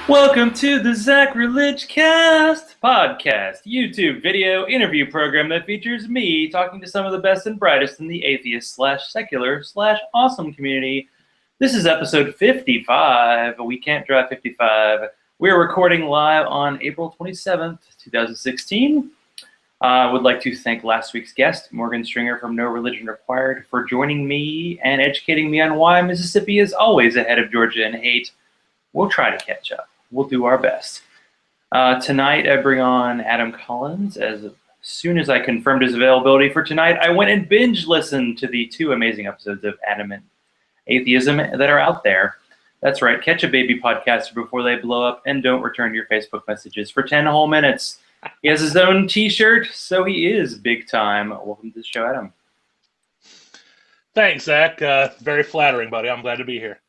Welcome to the Zachrilege Cast podcast, YouTube video interview program that features me talking to some of the best and brightest in the atheist slash secular slash awesome community. This is episode 55. We can't drive 55. We're recording live on April 27th, 2016. I would like to thank last week's guest, Morgan Stringer from No Religion Required, for joining me and educating me on why Mississippi is always ahead of Georgia in hate. We'll try to catch up. We'll do our best. Tonight, I bring on Adam Collins. As soon as I confirmed his availability for tonight, I went and binge listened to the 2 amazing episodes of Adamant, Atheism that are out there. That's right, catch a baby podcaster before they blow up, and don't return your Facebook messages for 10 whole minutes. He has his own t-shirt, so he is big time. Welcome to the show, Adam. Thanks, Zach. Very flattering, buddy. I'm glad to be here.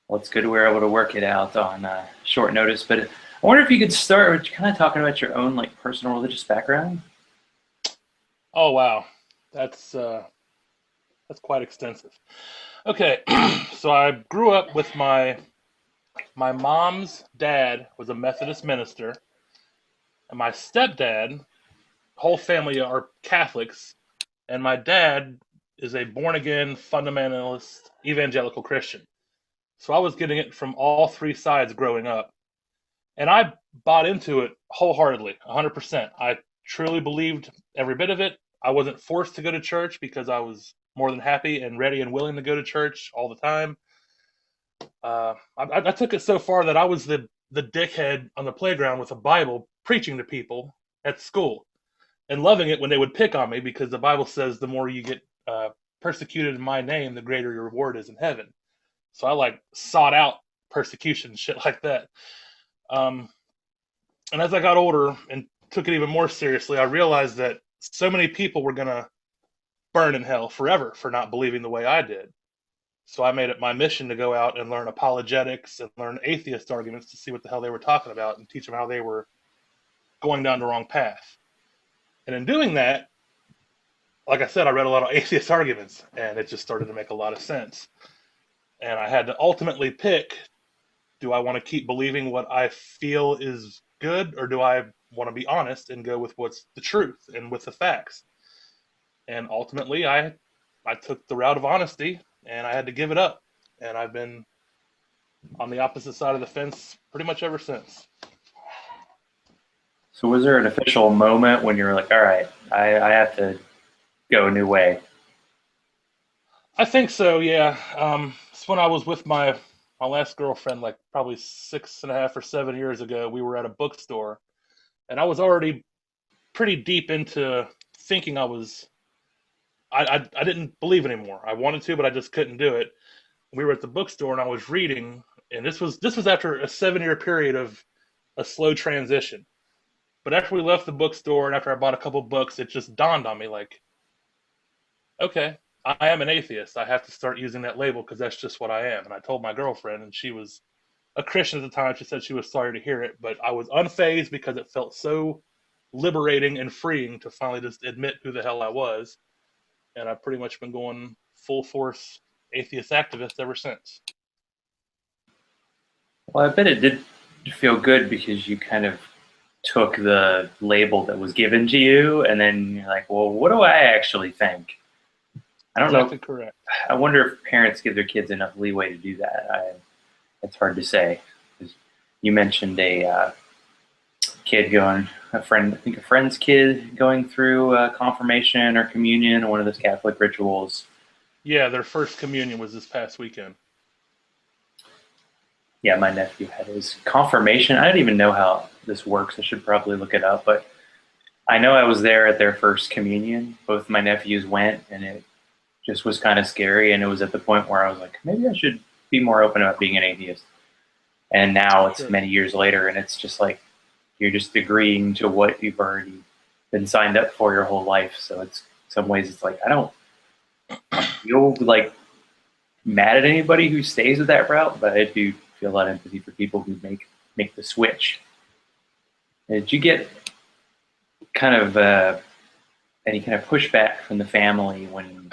Well, it's good we were able to work it out on short notice, but I wonder if you could start with kind of talking about your own personal religious background. Oh, wow. That's quite extensive. Okay, so I grew up with my mom's dad was a Methodist minister, and my stepdad, whole family are Catholics, and my dad is a born-again fundamentalist evangelical Christian. So I was getting it from all 3 sides growing up. And I bought into it wholeheartedly, 100%. I truly believed every bit of it. I wasn't forced to go to church because I was more than happy and ready and willing to go to church all the time. I took it so far that I was the dickhead on the playground with a Bible preaching to people at school and loving it when they would pick on me, because the Bible says the more you get persecuted in my name, the greater your reward is in heaven. So I sought out persecution and shit like that. And as I got older and took it even more seriously, I realized that so many people were going to burn in hell forever for not believing the way I did. So I made it my mission to go out and learn apologetics and learn atheist arguments to see what the hell they were talking about and teach them how they were going down the wrong path. And in doing that, like I said, I read a lot of atheist arguments, and it just started to make a lot of sense. And I had to ultimately pick, do I want to keep believing what I feel is good, or do I want to be honest and go with what's the truth and with the facts? And ultimately, I took the route of honesty, and I had to give it up. And I've been on the opposite side of the fence pretty much ever since. So was there an official moment when you were like, all right, I have to go a new way? I think so, yeah. It's when I was with my last girlfriend, probably 6.5 or 7 years ago. We were at a bookstore, and I was already pretty deep into thinking I didn't believe anymore. I wanted to, but I just couldn't do it. We were at the bookstore, and I was reading, and this was after a 7-year period of a slow transition. But after we left the bookstore and after I bought a couple books, it just dawned on me, okay, I am an atheist. I have to start using that label because that's just what I am. And I told my girlfriend, and she was a Christian at the time. She said she was sorry to hear it, but I was unfazed because it felt so liberating and freeing to finally just admit who the hell I was. And I've pretty much been going full force atheist activist ever since. Well, I bet it did feel good because you kind of took the label that was given to you, and then you're like, well, what do I actually think? I don't know. Correct. I wonder if parents give their kids enough leeway to do that. It's hard to say. You mentioned a friend's kid going through confirmation or communion or one of those Catholic rituals. Yeah, their first communion was this past weekend. Yeah, my nephew had his confirmation. I don't even know how this works. I should probably look it up, but I know I was there at their first communion. Both my nephews went, and it just was kind of scary, and it was at the point where I was like, maybe I should be more open about being an atheist. And now it's many years later, and it's just like you're just agreeing to what you've already been signed up for your whole life. So it's some ways it's like I don't feel mad at anybody who stays with that route, but I do feel a lot of empathy for people who make the switch. Did you get kind of any kind of pushback from the family when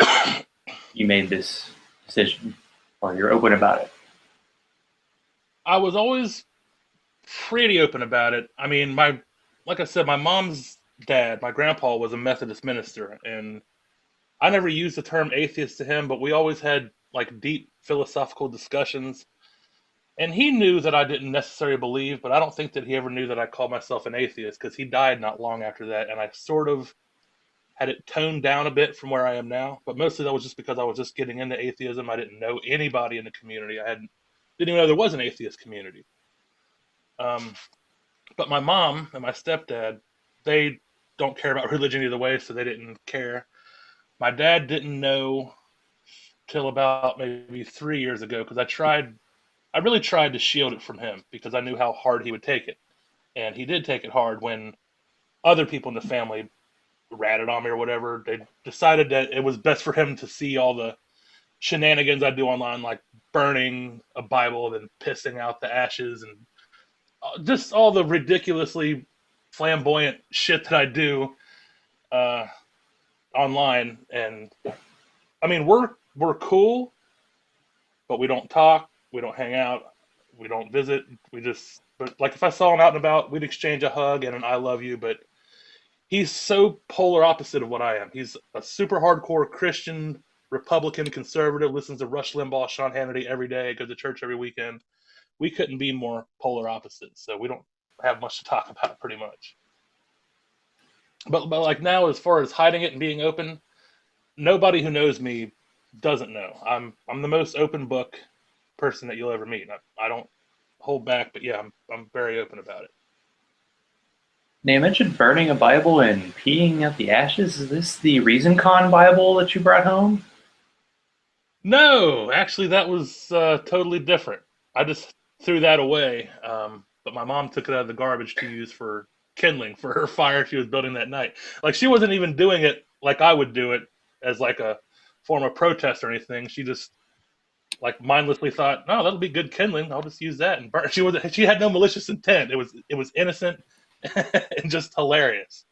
you made this decision, or you're open about it? I was always pretty open about it. I mean, like I said, my mom's dad, my grandpa, was a Methodist minister, and I never used the term atheist to him, but we always had like deep philosophical discussions. And he knew that I didn't necessarily believe, but I don't think that he ever knew that I called myself an atheist because he died not long after that, and I sort of had it toned down a bit from where I am now. But mostly that was just because I was just getting into atheism. I didn't know anybody in the community. Didn't even know there was an atheist community. Um, but my mom and my stepdad, they don't care about religion either way, so they didn't care. My dad didn't know till about maybe 3 years ago because I really tried to shield it from him because I knew how hard he would take it. And he did take it hard when other people in the family ratted on me or whatever. They decided that it was best for him to see all the shenanigans I do online, like burning a Bible and pissing out the ashes and just all the ridiculously flamboyant shit that I do uh, online. And I mean, we're cool, but we don't talk, we don't hang out, we don't visit. But like if I saw him out and about, we'd exchange a hug and an "I love you." But he's so polar opposite of what I am. He's a super hardcore Christian, Republican, conservative, listens to Rush Limbaugh, Sean Hannity every day, goes to church every weekend. We couldn't be more polar opposites, so we don't have much to talk about pretty much. But like now, as far as hiding it and being open, nobody who knows me doesn't know. I'm the most open book person that you'll ever meet. I don't hold back, but yeah, I'm very open about it. Now, you mentioned burning a Bible and peeing out the ashes. Is this the Reason Con Bible that you brought home? No, actually, that was totally different. I just threw that away, but my mom took it out of the garbage to use for kindling for her fire she was building that night. Like she wasn't even doing it like I would do it as like a form of protest or anything. She just like mindlessly thought, "No, that'll be good kindling. I'll just use that and burn." She had no malicious intent. It was innocent and just hilarious.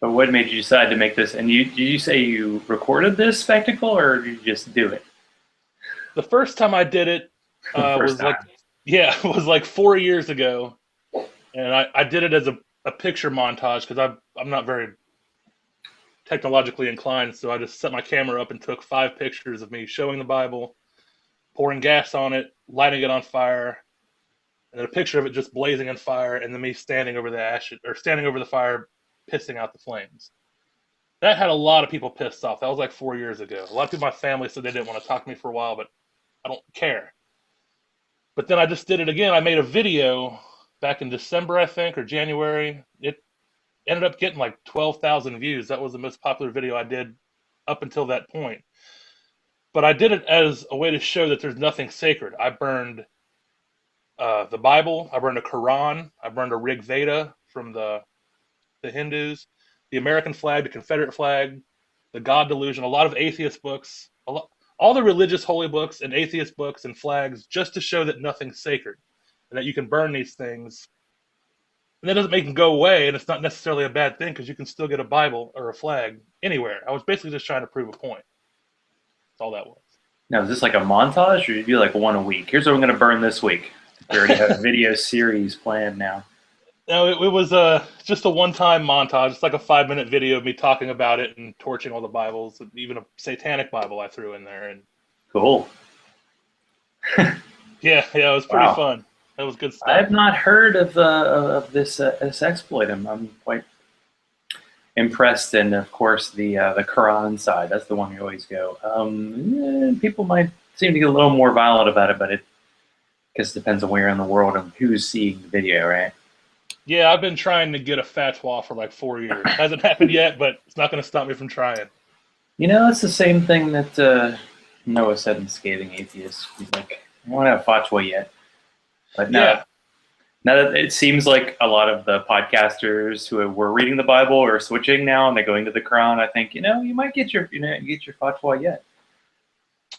But what made you decide to make this? And did you say you recorded this spectacle, or did you just do it The first time I did it for the first was like, time? yeah, it was like 4 years ago, and I did it as a picture montage because I'm not very technologically inclined, so I just set my camera up and took 5 pictures of me showing the Bible, pouring gas on it, lighting it on fire, and then a picture of it just blazing on fire, and then me standing over the ash or standing over the fire, pissing out the flames. That had a lot of people pissed off. That was like 4 years ago. A lot of people in my family said they didn't want to talk to me for a while, but I don't care. But then I just did it again. I made a video back in December, I think, or January. It ended up getting like 12,000 views. That was the most popular video I did up until that point. But I did it as a way to show that there's nothing sacred. I burned the Bible. I burned a Quran. I burned a Rig Veda from the Hindus, the American flag, the Confederate flag, the God Delusion, a lot of atheist books, all the religious holy books and atheist books and flags, just to show that nothing's sacred and that you can burn these things. And that doesn't make them go away, and it's not necessarily a bad thing because you can still get a Bible or a flag anywhere. I was basically just trying to prove a point. That's all that was. Now, is this like a montage, or do you do like one a week? Here's what I'm going to burn this week. We already have a video series planned now. No, it was just a one-time montage. It's like a 5-minute video of me talking about it and torching all the Bibles, even a satanic Bible I threw in there. And Cool. yeah, it was pretty fun. That was good stuff. I have not heard of this exploit. I'm quite impressed, and of course the Quran side. That's the one you always go. People might seem to get a little more violent about it, but it guess depends on where in the world and who's seeing the video, right? Yeah, I've been trying to get a fatwa for like 4 years. Hasn't happened yet, but it's not going to stop me from trying. You know, it's the same thing that Noah said in Scathing Atheist. He's like, I don't have fatwa yet. But now, Yeah. now that it seems like a lot of the podcasters who were reading the Bible are switching now and they're going to the Quran, I think, you might get your fatwa yet.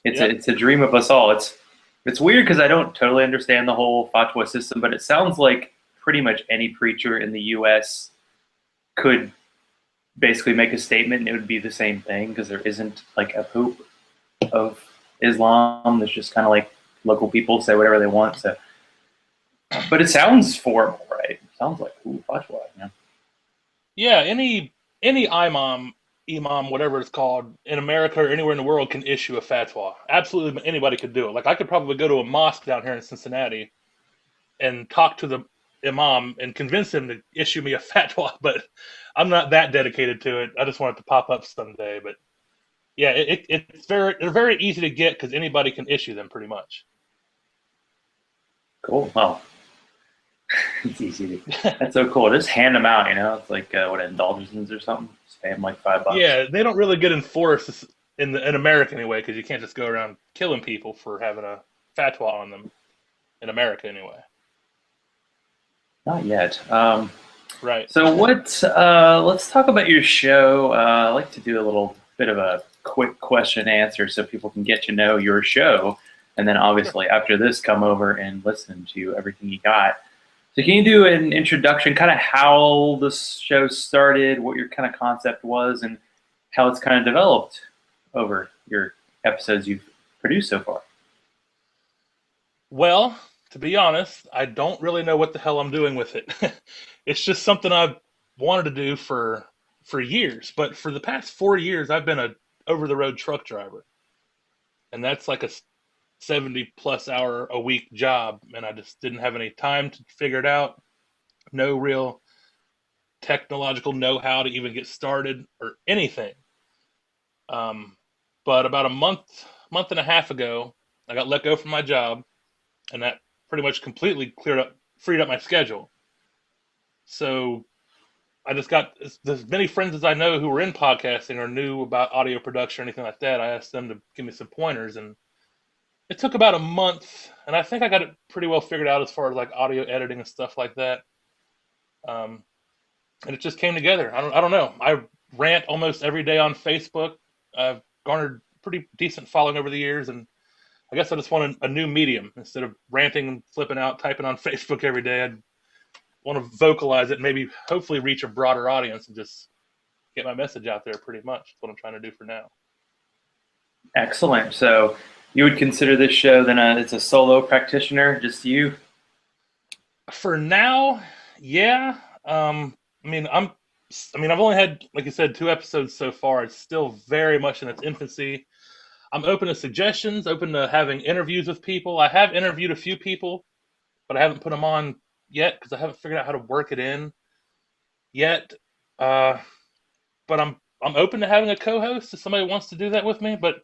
It's a dream of us all. It's weird because I don't totally understand the whole fatwa system, but it sounds like pretty much any preacher in the U.S. could basically make a statement and it would be the same thing because there isn't like a poop of Islam. There's just kind of like local people say whatever they want. So, but it sounds formal, right? It sounds like fatwa, you know? Yeah, any imam, whatever it's called, in America or anywhere in the world can issue a fatwa. Absolutely anybody could do it. Like I could probably go to a mosque down here in Cincinnati and talk to the imam and convince him to issue me a fatwa, but I'm not that dedicated to it. I just want it to pop up someday. But yeah, they're very easy to get because anybody can issue them pretty much. Cool. Well, it's easy. That's so cool. Just hand them out, you know? It's like, what, indulgences or something? Just pay them like $5. Yeah, they don't really get enforced in America anyway, because you can't just go around killing people for having a fatwa on them in America anyway. Not yet. Right. So let's talk about your show. I like to do a little bit of a quick question and answer so people can get to know your show. And then obviously after this, come over and listen to everything you got. So can you do an introduction, kind of how this show started, what your kind of concept was, and how it's kind of developed over your episodes you've produced so far? Well, to be honest, I don't really know what the hell I'm doing with it. It's just something I've wanted to do for years. But for the past 4 years, I've been a over the road truck driver, and that's like a 70 plus hour a week job, and I just didn't have any time to figure it out. No real technological know-how to even get started or anything. Um, but about a month and a half ago, I got let go from my job, and that pretty much completely freed up my schedule. So I just got as many friends as I know who were in podcasting or knew about audio production or anything like that. I asked them to give me some pointers, and it took about a month, and I think I got it pretty well figured out as far as like audio editing and stuff like that. Um, and it just came together. I don't know. I rant almost every day on Facebook. I've garnered pretty decent following over the years, and I guess I just want a new medium instead of ranting and flipping out, typing on Facebook every day. I want to vocalize it, and maybe hopefully reach a broader audience and just get my message out there. Pretty much that's what I'm trying to do for now. Excellent. So you would consider this show then it's a solo practitioner, just you? For now, yeah. I've only had, like you said, 2 episodes so far. It's still very much in its infancy. I'm open to suggestions, open to having interviews with people. I have interviewed a few people, but I haven't put them on yet because I haven't figured out how to work it in yet. Uh, but I'm open to having a co-host if somebody wants to do that with me. But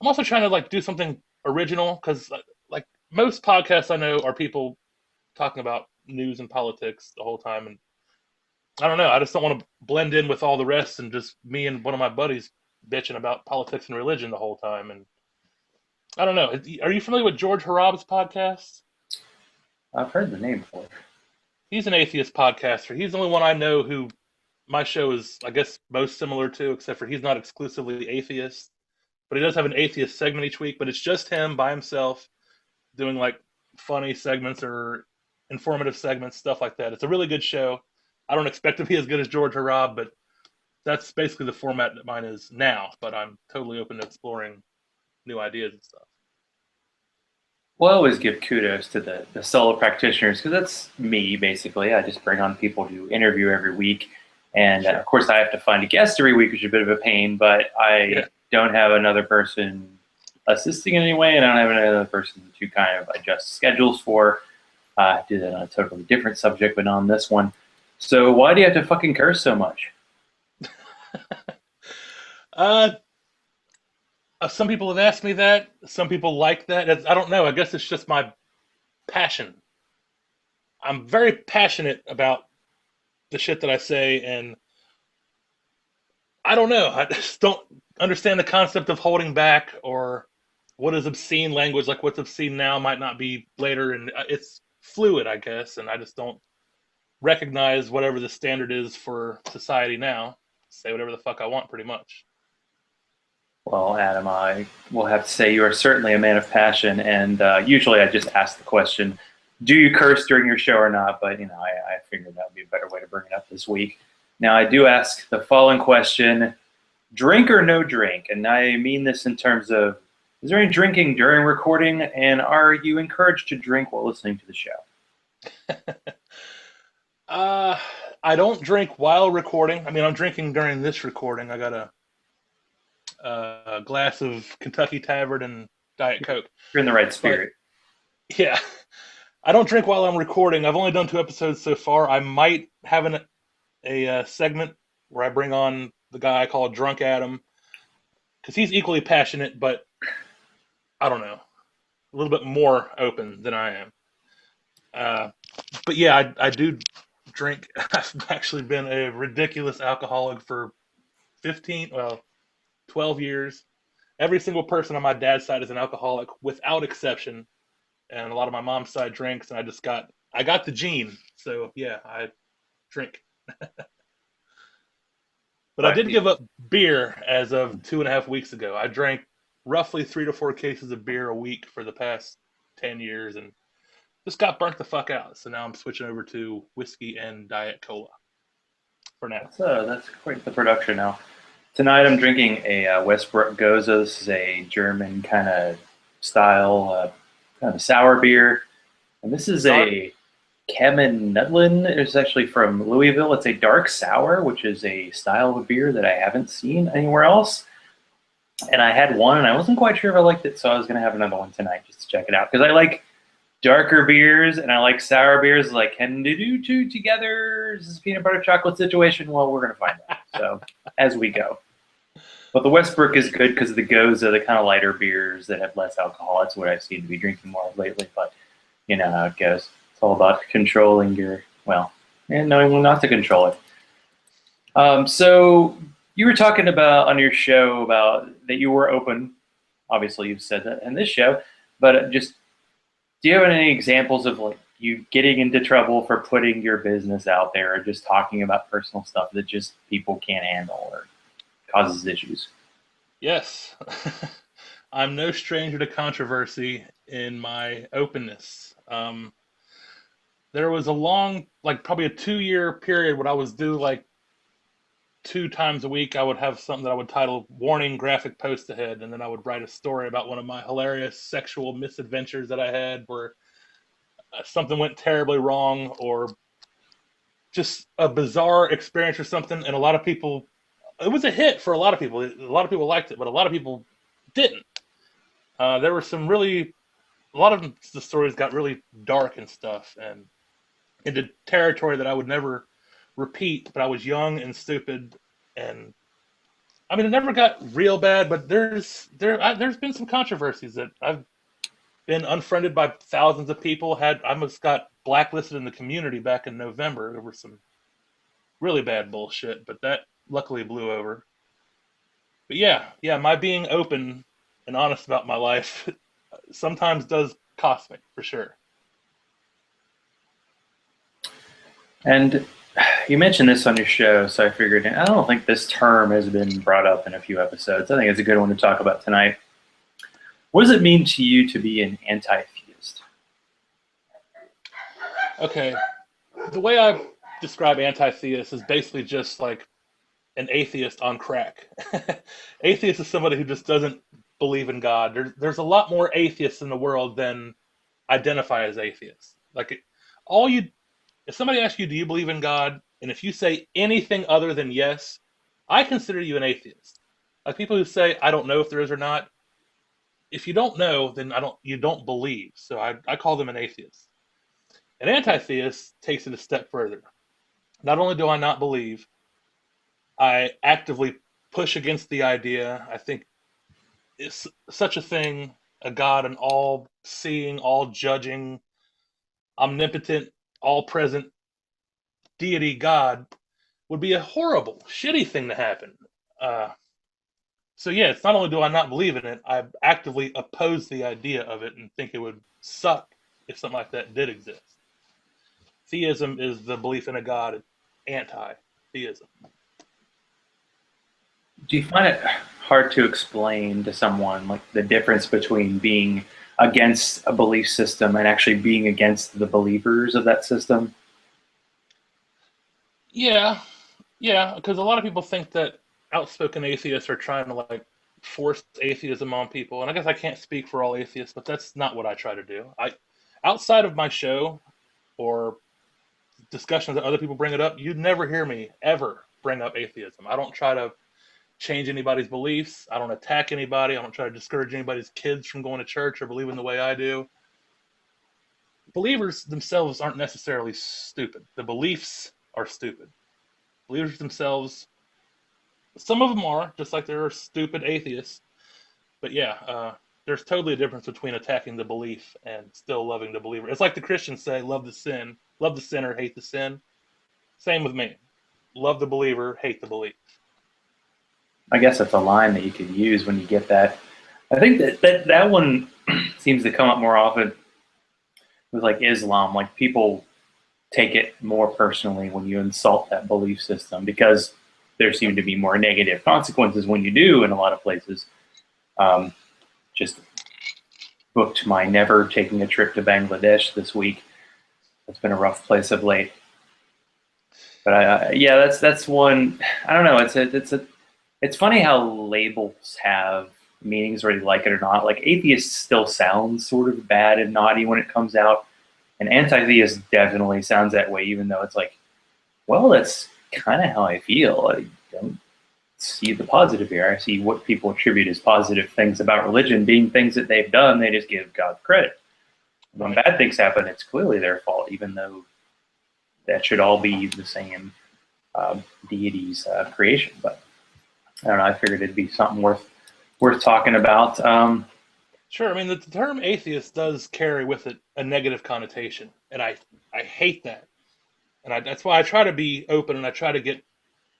I'm also trying to like do something original because like most podcasts I know are people talking about news and politics the whole time, and I don't know. I just don't want to blend in with all the rest and just me and one of my buddies bitching about politics and religion the whole time. And I don't know. Are you familiar with George Harab's podcast? I've heard the name before. He's an atheist podcaster. He's the only one I know who my show is, I guess, most similar to, except for he's not exclusively atheist. But he does have an atheist segment each week, but it's just him by himself doing like funny segments or informative segments, stuff like that. It's a really good show. I don't expect to be as good as George Harab, but that's basically the format that mine is now. But I'm totally open to exploring new ideas and stuff. Well, I always give kudos to the solo practitioners because that's me, basically. I just bring on people to interview every week. And Sure. of course, I have to find a guest every week, which is a bit of a pain, but I don't have another person assisting in any way, and I don't have another person to kind of adjust schedules for. I do that on a totally different subject, but not on this one. So why do you have to fucking curse so much? uh, some people have asked me that. Some people like that. I don't know. I guess it's just my passion. I'm very passionate about the shit that I say, and I don't know. I just don't understand the concept of holding back or what is obscene language. Like what's obscene now might not be later, and it's fluid, I guess. And I just don't recognize whatever the standard is for society now. Say whatever the fuck I want, pretty much. Well, Adam, I will have to say you are certainly a man of passion, and usually I just ask the question, do you curse during your show or not? But, you know, I figured that would be a better way to bring it up this week. Now, I do ask the following question, drink or no drink? And I mean this in terms of Is there any drinking during recording, and are you encouraged to drink while listening to the show? I don't drink while recording. I mean, I'm drinking during this recording. I got a glass of Kentucky Tavern and Diet Coke. You're in the right But spirit. yeah, I don't drink while I'm recording. I've only done 2 episodes so far. I might have a segment where I bring on the guy I call Drunk Adam because he's equally passionate, but I don't know, a little bit more open than I am. But yeah, I do drink. I've actually been a ridiculous alcoholic for 12 years. Every single person on my dad's side is an alcoholic without exception. And a lot of my mom's side drinks, and I got the gene. So yeah, I drink. But I did give up beer as of 2.5 weeks ago. I drank roughly 3 to 4 cases of beer a week for the past 10 years and just got burnt the fuck out. So now I'm switching over to whiskey and Diet Cola for now. That's quite the production now. Tonight I'm drinking a Westbrook Goza. This is a German kind of style, kind of sour beer. And this is a Kemen Nudlin. It's actually from Louisville. It's a dark sour, which is a style of beer that I haven't seen anywhere else. And I had one, and I wasn't quite sure if I liked it, so I was going to have another one tonight just to check it out. Because I like darker beers, and I like sour beers. Like, can they do two together? Is this a peanut butter chocolate situation? Well, we're going to find out. So, as we go. But the Westbrook is good because the Goza, the kind of lighter beers that have less alcohol. That's what I seem to be drinking more of lately. But you know how it goes. It's all about controlling and knowing when not to control it. So you were talking about on your show about that you were open. Obviously, you've said that in this show. But just, do you have any examples of like you getting into trouble for putting your business out there, or just talking about personal stuff that just people can't handle or causes issues? Yes. I'm no stranger to controversy in my openness. There was a long, like probably a 2-year period when I was due like 2 times a week. I would have something that I would title "Warning: Graphic Post Ahead," and then I would write a story about one of my hilarious sexual misadventures that I had, where something went terribly wrong, or just a bizarre experience or something. And a lot of people, it was a hit for a lot of people. A lot of people liked it, but a lot of people didn't. There were a lot of the stories got really dark and stuff, and into territory that I would never repeat. But I was young and stupid, and I mean, it never got real bad. But there's been some controversies that I've been unfriended by thousands of people. I almost got blacklisted in the community back in November over some really bad bullshit, but that luckily blew over. But yeah, my being open and honest about my life sometimes does cost me, for sure. And you mentioned this on your show, so I figured I don't think this term has been brought up in a few episodes. I think it's a good one to talk about tonight. What does it mean to you to be an anti-theist? Okay, the way I describe anti-theist is basically just like an atheist on crack. Atheist is somebody who just doesn't believe in God. There's a lot more atheists in the world than identify as atheists. Like if somebody asks you, do you believe in God? And if you say anything other than yes, I consider you an atheist. Like people who say, I don't know if there is or not. If you don't know, then you don't believe. So I call them an atheist. An anti-theist takes it a step further. Not only do I not believe, I actively push against the idea. I think it's such a thing, a God, an all-seeing, all-judging, omnipotent, all-present deity God would be a horrible, shitty thing to happen. So yeah, it's not only do I not believe in it, I actively oppose the idea of it and think it would suck if something like that did exist. Theism is the belief in a God, anti-theism. Do you find it hard to explain to someone like the difference between being against a belief system and actually being against the believers of that system? Yeah, because a lot of people think that outspoken atheists are trying to like force atheism on people, and I guess I can't speak for all atheists, but that's not what I try to do. Outside of my show or discussions that other people bring it up, you'd never hear me ever bring up atheism. I don't try to change anybody's beliefs. I don't attack anybody. I don't try to discourage anybody's kids from going to church or believing the way I do. Believers themselves aren't necessarily stupid. The beliefs are stupid. Believers themselves, some of them are, just like there are stupid atheists. But yeah, there's totally a difference between attacking the belief and still loving the believer. It's like the Christians say, love the sinner, hate the sin. Same with me. Love the believer, hate the belief. I guess that's a line that you could use when you get that. I think that one seems to come up more often with like Islam. Like people take it more personally when you insult that belief system because there seem to be more negative consequences when you do in a lot of places. Just booked my never taking a trip to Bangladesh this week. It's been a rough place of late. But yeah, that's one. I don't know. It's funny how labels have meanings, whether you like it or not. Like atheist still sounds sort of bad and naughty when it comes out, and anti-theist definitely sounds that way, even though it's like, well, that's kind of how I feel. I don't see the positive here. I see what people attribute as positive things about religion being things that they've done. They just give God credit. When bad things happen, it's clearly their fault, even though that should all be the same deity's creation. But I don't know. I figured it'd be something worth talking about. Sure. I mean, the term atheist does carry with it a negative connotation, and I hate that. And that's why I try to be open and I try to get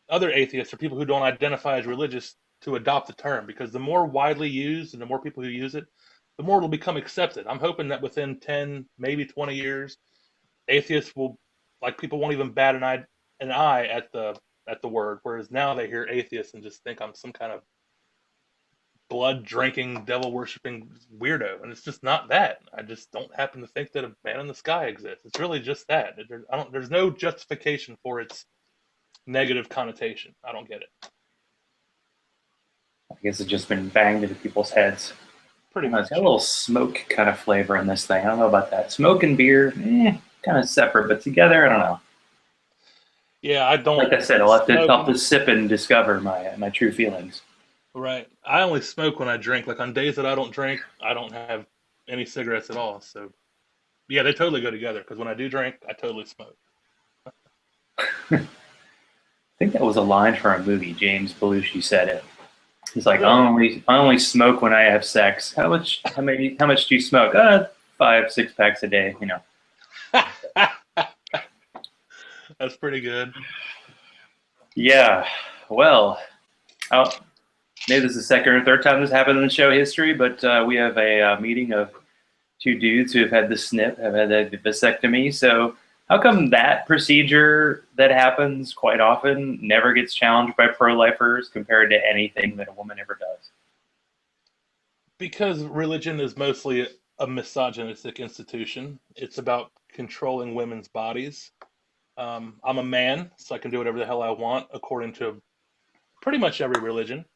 other atheists or people who don't identify as religious to adopt the term, because the more widely used and the more people who use it, the more it'll become accepted. I'm hoping that within 10, maybe 20 years, atheists will, like, people won't even bat an eye at the word, whereas now they hear atheist and just think I'm some kind of blood drinking, devil worshipping weirdo, and it's just not that. I just don't happen to think that a man in the sky exists. It's really just that. There's no justification for its negative connotation. I don't get it. I guess it's just been banged into people's heads. Pretty It's much. got a little smoke kind of flavor in this thing. I don't know about that. Smoke and beer, kind of separate, but together, I don't know. Yeah, I don't. Like I said, I'll have smoke. to sip and discover my true feelings. Right. I only smoke when I drink. Like on days that I don't drink, I don't have any cigarettes at all. So, yeah, they totally go together. Because when I do drink, I totally smoke. I think that was a line from a movie. James Belushi said it. He's like, Really? I only smoke when I have sex. How much do you smoke? 5-6 packs a day. You know. That's pretty good. Yeah. Well, maybe this is the second or third time this happened in the show history, but we have a meeting of two dudes who have had the snip, have had the vasectomy. So how come that procedure that happens quite often never gets challenged by pro-lifers compared to anything that a woman ever does? Because religion is mostly a misogynistic institution. It's about controlling women's bodies. I'm a man, so I can do whatever the hell I want, according to pretty much every religion.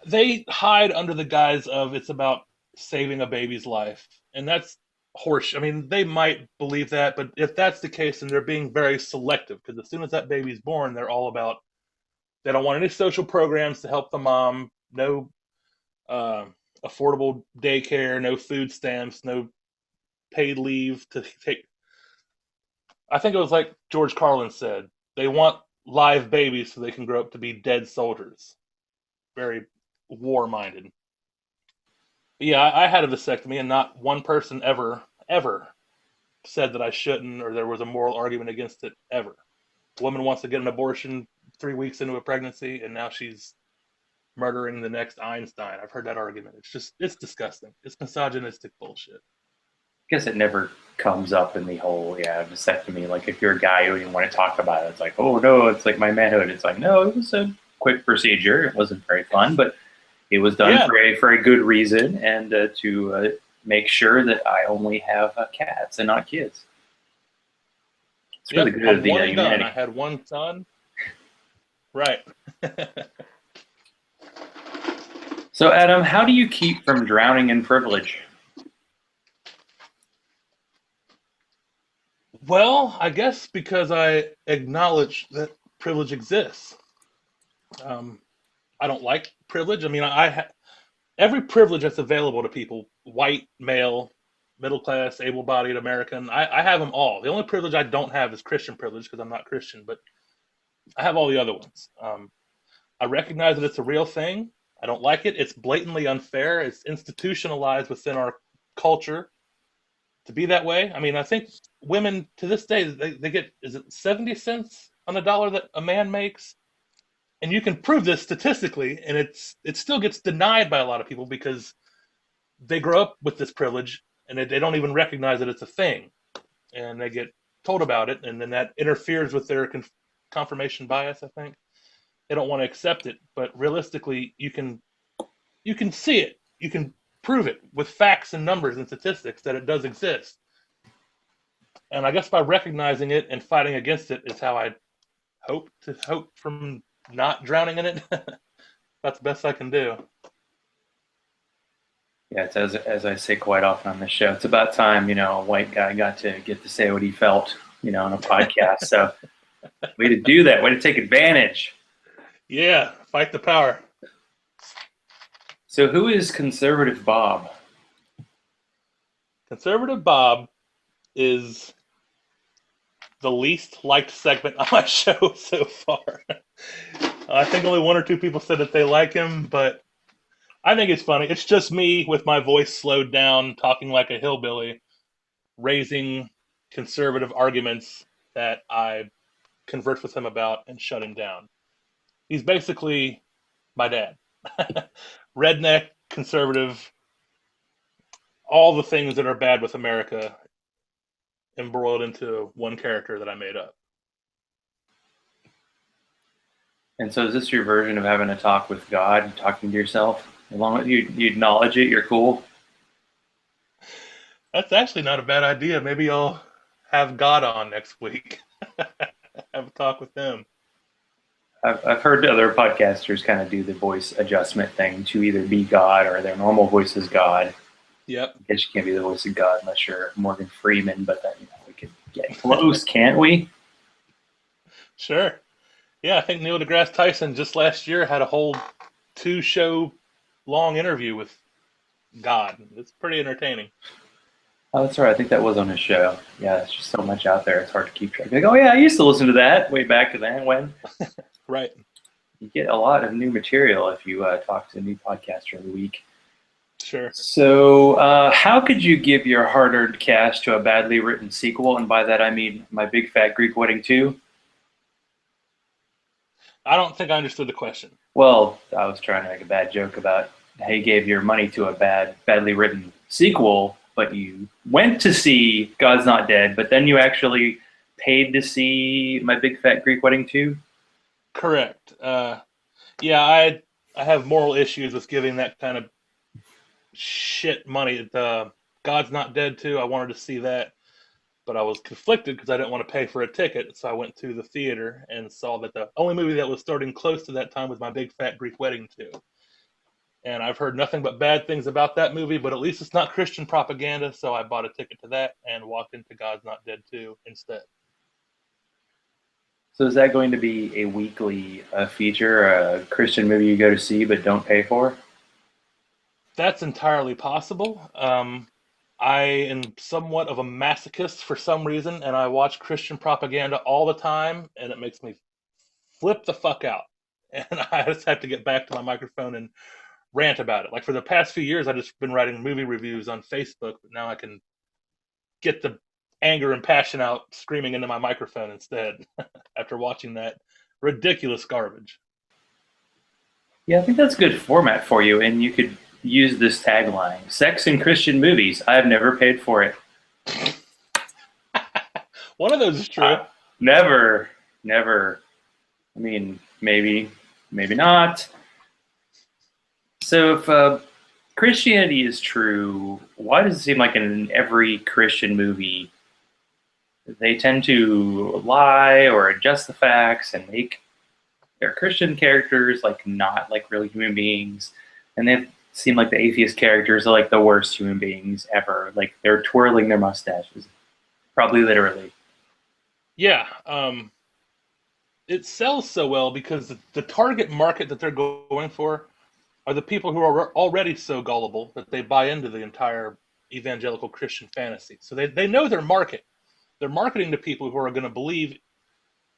They hide under the guise of it's about saving a baby's life, and that's horse. I mean, they might believe that, but if that's the case, then they're being very selective. Because as soon as that baby's born, they're all about they don't want any social programs to help the mom, no uh, affordable daycare, no food stamps, no paid leave to take. I think it was like George Carlin said, they want live babies so they can grow up to be dead soldiers. Very war minded. Yeah, I had a vasectomy, and not one person ever said that I shouldn't, or there was a moral argument against it ever. A woman wants to get an abortion 3 weeks into a pregnancy, and now she's murdering the next Einstein. I've heard that argument. It's disgusting. It's misogynistic bullshit. I guess it never comes up in the whole vasectomy. Like if you're a guy who didn't want to talk about it, it's like, oh no, it's like my manhood. It's like, no, it was a quick procedure. It wasn't very fun, but it was done for a good reason, and to make sure that I only have cats and not kids. It's really good of the humanity. I had one son. Right. So, Adam, how do you keep from drowning in privilege? Well, I guess because I acknowledge that privilege exists. Um, I don't like privilege. I mean, every privilege that's available to people, white, male, middle class, able-bodied, American, I have them all. The only privilege I don't have is Christian privilege because I'm not Christian, but I have all the other ones. I recognize that it's a real thing. I don't like it. It's blatantly unfair. It's institutionalized within our culture to be that way. I mean, I think women to this day they get, is it 70 cents on the dollar that a man makes? And you can prove this statistically, and it still gets denied by a lot of people because they grow up with this privilege and they don't even recognize that it's a thing, and they get told about it, and then that interferes with their confirmation bias. I think they don't want to accept it, but realistically, you can see it, you can prove it with facts and numbers and statistics that it does exist. And I guess by recognizing it and fighting against it is how I hope from not drowning in it. That's the best I can do. Yeah, it's as I say quite often on this show, it's about time, a white guy got to get to say what he felt, on a podcast. So, way to do that. Way to take advantage. Yeah, fight the power. So, who is Conservative Bob? Conservative Bob is the least liked segment on my show so far. I think only one or two people said that they like him, but I think it's funny. It's just me with my voice slowed down, talking like a hillbilly, raising conservative arguments that I converse with him about and shut him down. He's basically my dad. Redneck, conservative, all the things that are bad with America embroiled into one character that I made up. And so, is this your version of having a talk with God, talking to yourself? As long as you acknowledge it, you're cool. That's actually not a bad idea. Maybe I'll have God on next week. Have a talk with him. I've heard other podcasters kind of do the voice adjustment thing to either be God or their normal voice is God. Yep. I guess you can't be the voice of God unless you're Morgan Freeman, but then we could get close, can't we? Sure. Yeah, I think Neil deGrasse Tyson just last year had a whole 2 show long interview with God. It's pretty entertaining. Oh, that's right. I think that was on his show. Yeah, there's just so much out there. It's hard to keep track. Like, oh yeah, I used to listen to that way back then. When Right. you get a lot of new material if you talk to a new podcaster every week. Sure. So, how could you give your hard-earned cash to a badly written sequel? And by that I mean My Big Fat Greek Wedding 2. I don't think I understood the question. Well, I was trying to make a bad joke about how you gave your money to a badly written sequel, but you went to see God's Not Dead, but then you actually paid to see My Big Fat Greek Wedding 2? Correct. Yeah, I have moral issues with giving that kind of shit money. The God's Not Dead too. I wanted to see that, but I was conflicted because I didn't want to pay for a ticket. So I went to the theater and saw that the only movie that was starting close to that time was My Big Fat Greek Wedding 2. And I've heard nothing but bad things about that movie, but at least it's not Christian propaganda. So I bought a ticket to that and walked into God's Not Dead 2 instead. So is that going to be a weekly feature, a Christian movie you go to see but don't pay for? That's entirely possible. I am somewhat of a masochist for some reason, and I watch Christian propaganda all the time, and it makes me flip the fuck out. And I just have to get back to my microphone and rant about it. Like for the past few years, I've just been writing movie reviews on Facebook, but now I can get the anger and passion out screaming into my microphone instead after watching that ridiculous garbage. Yeah, I think that's a good format for you, and you could use this tagline: "Sex in Christian movies. I've never paid for it." One of those is true. Never. I mean, maybe not. So if Christianity is true, why does it seem like in every Christian movie they tend to lie or adjust the facts and make their Christian characters like not like real human beings? And they seem like the atheist characters are like the worst human beings ever. Like they're twirling their mustaches, probably literally. Yeah, it sells so well because the target market that they're going for are the people who are already so gullible that they buy into the entire evangelical Christian fantasy. So they know their market. They're marketing to people who are going to believe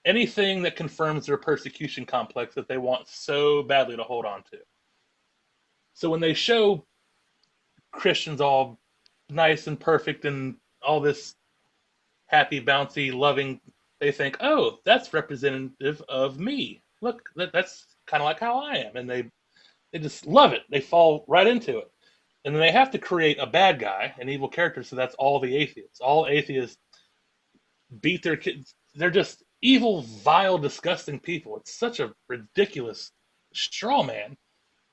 anything that confirms their persecution complex that they want so badly to hold on to. So when they show Christians all nice and perfect and all this happy, bouncy, loving, they think, oh, that's representative of me. Look, that's kind of like how I am. And they just love it. They fall right into it. And then they have to create a bad guy, an evil character, so that's all the atheists. All atheists beat their kids. They're just evil, vile, disgusting people. It's such a ridiculous straw man,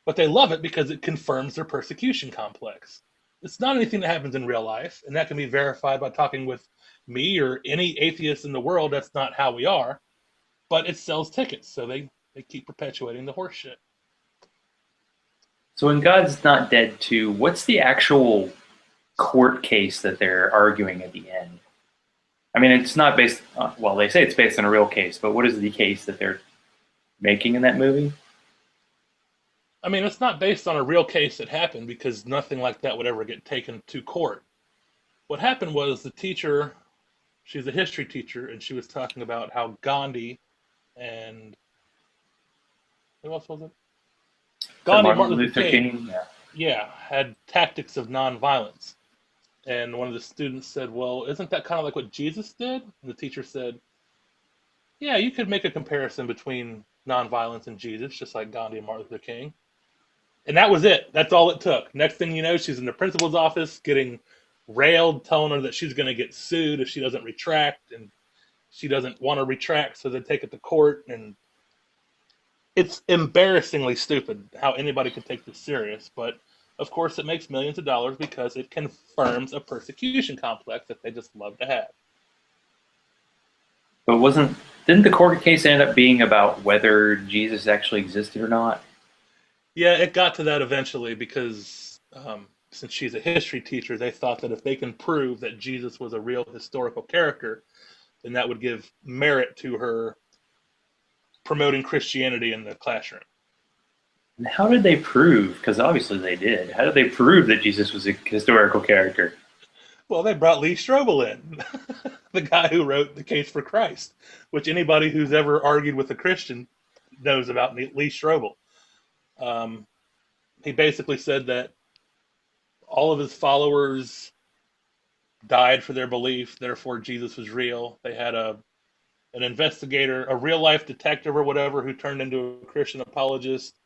but they love it because it confirms their persecution complex. It's not anything that happens in real life, and that can be verified by talking with me or any atheist in the world. That's not how we are, but it sells tickets, so they keep perpetuating the horse shit. So in God's Not Dead 2, what's the actual court case that they're arguing at the end? I mean, it's not based on, well, they say it's based on a real case, but what is the case that they're making in that movie? I mean, it's not based on a real case that happened because nothing like that would ever get taken to court. What happened was the teacher, she's a history teacher, and she was talking about how Gandhi and who else was it? Gandhi and Martin Luther King, Yeah. yeah, had tactics of nonviolence. And one of the students said, well, isn't that kind of like what Jesus did? And the teacher said, yeah, you could make a comparison between nonviolence and Jesus, just like Gandhi and Martin Luther King. And that was it. That's all it took. Next thing you know, she's in the principal's office getting railed, telling her that she's going to get sued if she doesn't retract. And she doesn't want to retract, so they take it to court. And it's embarrassingly stupid how anybody could take this serious. But of course, it makes millions of dollars because it confirms a persecution complex that they just love to have. But didn't the court case end up being about whether Jesus actually existed or not? Yeah, it got to that eventually because since she's a history teacher, they thought that if they can prove that Jesus was a real historical character, then that would give merit to her promoting Christianity in the classroom. And how did they prove? Because obviously they did. How did they prove that Jesus was a historical character? Well, they brought Lee Strobel in, the guy who wrote The Case for Christ, which anybody who's ever argued with a Christian knows about Lee Strobel. He basically said that all of his followers died for their belief, therefore Jesus was real. They had an investigator, a real life detective or whatever, who turned into a Christian apologist,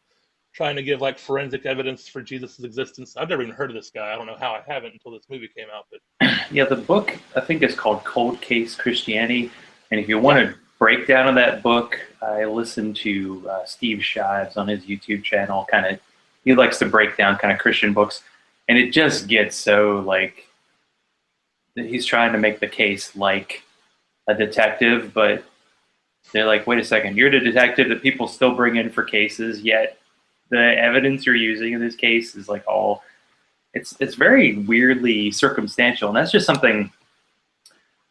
trying to give like forensic evidence for Jesus' existence. I've never even heard of this guy. I don't know how I haven't until this movie came out. But Yeah, the book, I think, is called Cold Case Christianity. And if you want a breakdown of that book, I listened to Steve Shives on his YouTube channel. He likes to break down kind of Christian books. And it just gets so, like, he's trying to make the case like a detective, but they're like, wait a second, you're the detective that people still bring in for cases, yet the evidence you're using in this case is like all, it's very weirdly circumstantial. And that's just something,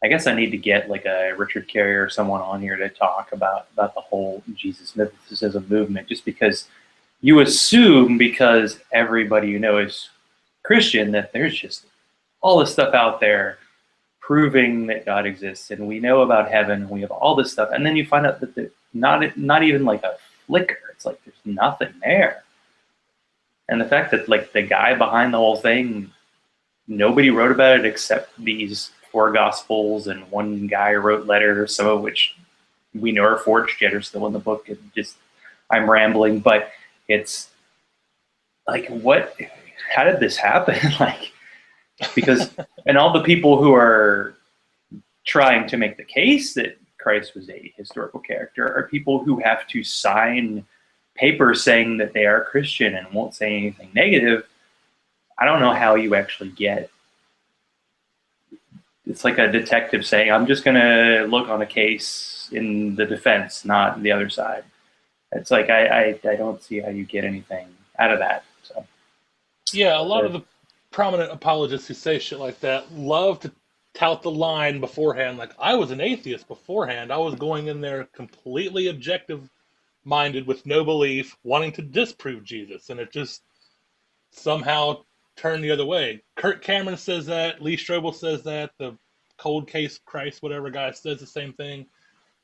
I guess I need to get like a Richard Carrier or someone on here to talk about the whole Jesus mysticism movement, just because you assume because everybody you know is Christian that there's just all this stuff out there proving that God exists, and we know about heaven, and we have all this stuff, and then you find out that not even like a flicker. It's like there's nothing there. And the fact that like the guy behind the whole thing, nobody wrote about it except these 4 gospels, and one guy wrote letters, some of which we know are forged yet are still in the book. I'm rambling, but it's like, how did this happen? Like, because, and all the people who are trying to make the case that Christ was a historical character are people who have to sign papers saying that they are Christian and won't say anything negative. I don't know how you actually get, it's like a detective saying, I'm just going to look on a case in the defense, not the other side. It's like, I don't see how you get anything out of that. So Yeah, a lot of the prominent apologists who say shit like that love to tout the line beforehand. Like, I was an atheist beforehand. I was going in there completely objective minded with no belief, wanting to disprove Jesus. And it just somehow turned the other way. Kirk Cameron says that. Lee Strobel says that. The Cold Case Christ, whatever guy, says the same thing.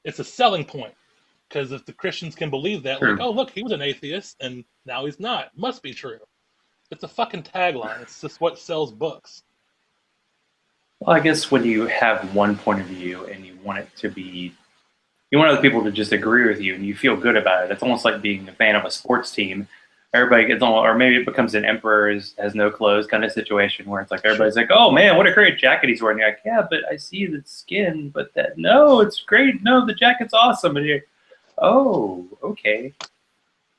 It's a selling point. Because if the Christians can believe that, like, True. oh, look, he was an atheist and now he's not. Must be true. It's a fucking tagline. It's just what sells books. Well, I guess when you have one point of view and you want it to be, you want other people to just agree with you and you feel good about it. It's almost like being a fan of a sports team. Everybody gets on, or maybe it becomes an emperor has no clothes kind of situation where it's like everybody's like, "Oh man, what a great jacket he's wearing." You're like, "Yeah, but I see the skin, but that no, it's great. No, the jacket's awesome." And you're, "Oh, okay."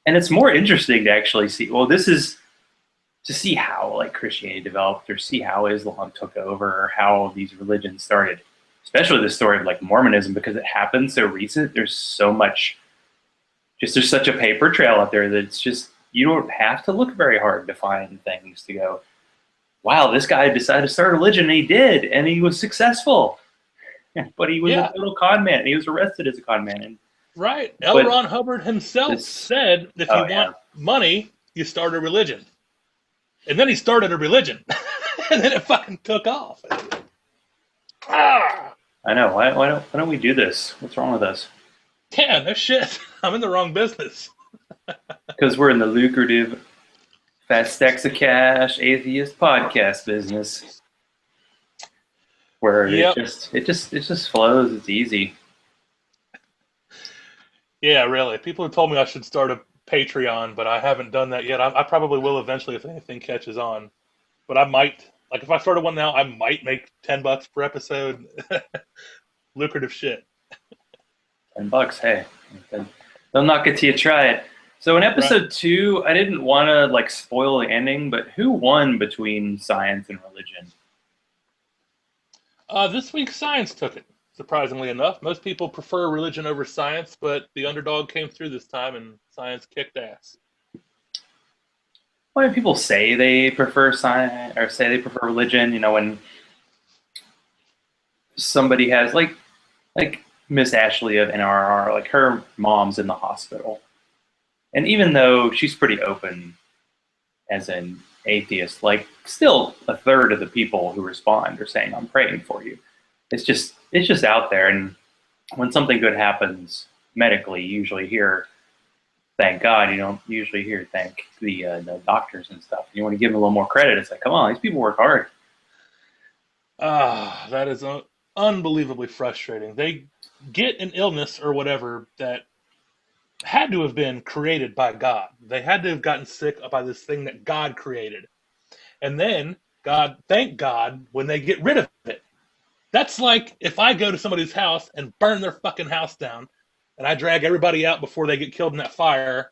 And it's more interesting to actually see. Well, this is to see how like Christianity developed, or see how Islam took over, or how these religions started. Especially the story of like Mormonism, because it happened so recent. There's so much, just there's such a paper trail out there that it's just you don't have to look very hard to find things to go, wow, this guy decided to start a religion and he did, and he was successful. But he was a Yeah, total con man, and he was arrested as a con man. And right. L. but Ron Hubbard himself this, said, if you oh want yeah, money, you start a religion. And then he started a religion. And then it fucking took off. Ah! I know. Why don't we do this? What's wrong with us? Yeah, no shit. I'm in the wrong business. Because we're in the lucrative fast stacks of cash atheist podcast business, where Yep. it just flows. It's easy. Yeah, really. People have told me I should start a Patreon, but I haven't done that yet. I probably will eventually if anything catches on. But I might, like, if I started one now, I might make $10 per episode. Lucrative shit. $10, hey, they'll knock it till you try it. So in Right. episode 2, I didn't want to like spoil the ending, but who won between science and religion? This week, science took it, surprisingly enough. Most people prefer religion over science, but the underdog came through this time and science kicked ass. Why do people say they prefer science or say they prefer religion? You know, when somebody has like Miss Ashley of NRR, like her mom's in the hospital, and even though she's pretty open as an atheist, like still a third of the people who respond are saying, "I'm praying for you." It's just out there, and when something good happens medically, you usually hear thank God. You don't usually hear thank the doctors and stuff. You want to give them a little more credit. It's like, come on, these people work hard. Ah, that is unbelievably frustrating. They get an illness or whatever that had to have been created by God. They had to have gotten sick by this thing that God created. And then thank God when they get rid of it. That's like if I go to somebody's house and burn their fucking house down and I drag everybody out before they get killed in that fire,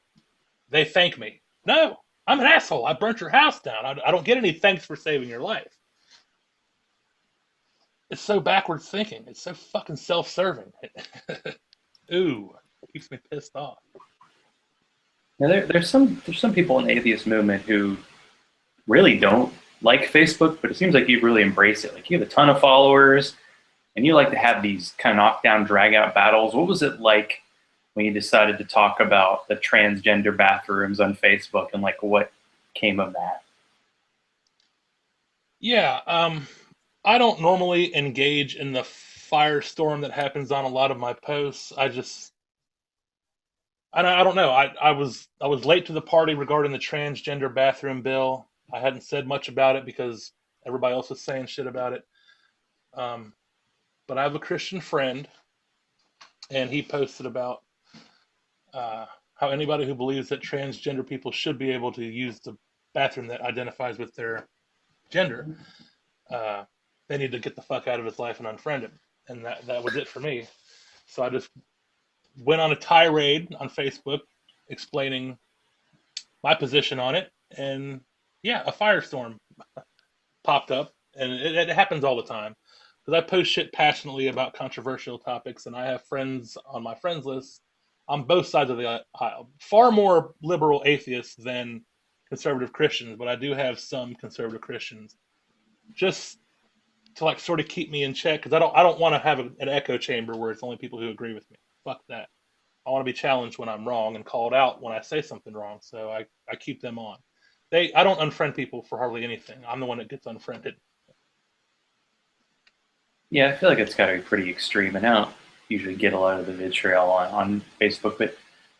they thank me. No, I'm an asshole. I burnt your house down. I don't get any thanks for saving your life. It's so backwards thinking. It's so fucking self-serving. Ooh, keeps me pissed off. Now, there's some people in the atheist movement who really don't like Facebook, but it seems like you really embrace it. Like you have a ton of followers, and you like to have these kind of knockdown, drag out battles. What was it like when you decided to talk about the transgender bathrooms on Facebook, and like what came of that? Yeah, I don't normally engage in the firestorm that happens on a lot of my posts. I don't know. I was late to the party regarding the transgender bathroom bill. I hadn't said much about it because everybody else was saying shit about it. Um, but I have a Christian friend, and he posted about how anybody who believes that transgender people should be able to use the bathroom that identifies with their gender, uh, they need to get the fuck out of his life and unfriend him. And that was it for me. So I just went on a tirade on Facebook explaining my position on it, and yeah, a firestorm popped up, and it happens all the time because I post shit passionately about controversial topics, and I have friends on my friends list on both sides of the aisle, far more liberal atheists than conservative Christians, but I do have some conservative Christians, just to like sort of keep me in check, because I don't want to have an echo chamber where it's only people who agree with me. Fuck that. I want to be challenged when I'm wrong and called out when I say something wrong. So I keep them on. I don't unfriend people for hardly anything. I'm the one that gets unfriended. Yeah, I feel like it's got to be pretty extreme, and I don't usually get a lot of the vitriol on Facebook. But